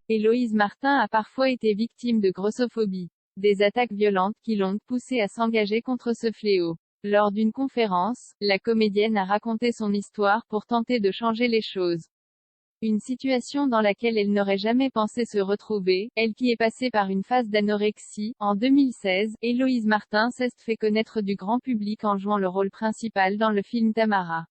Héloïse Martin a parfois été victime de grossophobie. Des attaques violentes qui l'ont poussée à s'engager contre ce fléau. Lors d'une conférence, la comédienne a raconté son histoire pour tenter de changer les choses. Une situation dans laquelle elle n'aurait jamais pensé se retrouver, elle qui est passée par une phase d'anorexie. En 2016, Héloïse Martin s'est fait connaître du grand public en jouant le rôle principal dans le film Tamara.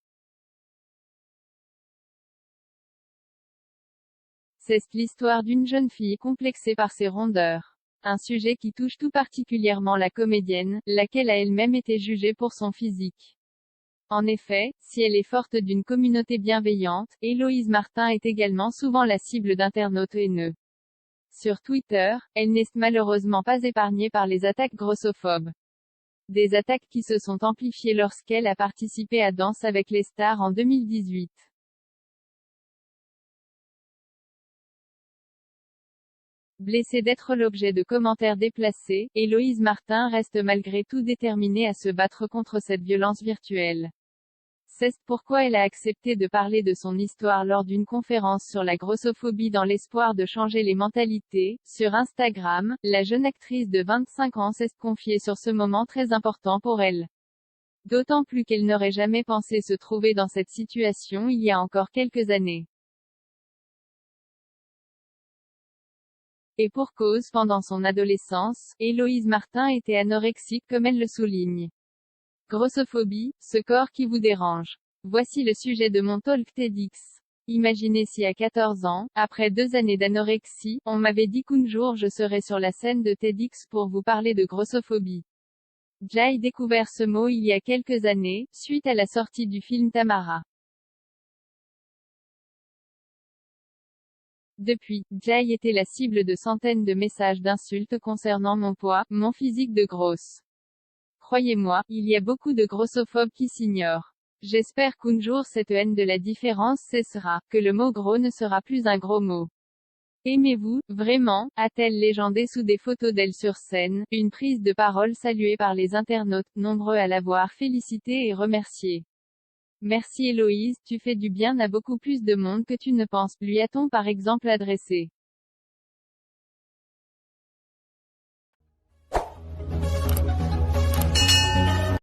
C'est l'histoire d'une jeune fille complexée par ses rondeurs. Un sujet qui touche tout particulièrement la comédienne, laquelle a elle-même été jugée pour son physique. En effet, si elle est forte d'une communauté bienveillante, Héloïse Martin est également souvent la cible d'internautes haineux. Sur Twitter, elle n'est malheureusement pas épargnée par les attaques grossophobes. Des attaques qui se sont amplifiées lorsqu'elle a participé à Danse avec les stars en 2018. Blessée d'être l'objet de commentaires déplacés, Héloïse Martin reste malgré tout déterminée à se battre contre cette violence virtuelle. C'est pourquoi elle a accepté de parler de son histoire lors d'une conférence sur la grossophobie dans l'espoir de changer les mentalités. Sur Instagram, la jeune actrice de 25 ans s'est confiée sur ce moment très important pour elle. D'autant plus qu'elle n'aurait jamais pensé se trouver dans cette situation il y a encore quelques années. Et pour cause, pendant son adolescence, Héloïse Martin était anorexique comme elle le souligne. Grossophobie, ce corps qui vous dérange. Voici le sujet de mon talk TEDx. Imaginez si à 14 ans, après 2 années d'anorexie, on m'avait dit qu'un jour je serais sur la scène de TEDx pour vous parler de grossophobie. J'ai découvert ce mot il y a quelques années, suite à la sortie du film Tamara. Depuis, Jay était la cible de centaines de messages d'insultes concernant mon poids, mon physique de grosse. Croyez-moi, il y a beaucoup de grossophobes qui s'ignorent. J'espère qu'un jour cette haine de la différence cessera, que le mot gros ne sera plus un gros mot. Aimez-vous, vraiment, a-t-elle légendé sous des photos d'elle sur scène, une prise de parole saluée par les internautes, nombreux à l'avoir félicitée et remerciée. Merci Héloïse, tu fais du bien à beaucoup plus de monde que tu ne penses, lui a-t-on par exemple adressé.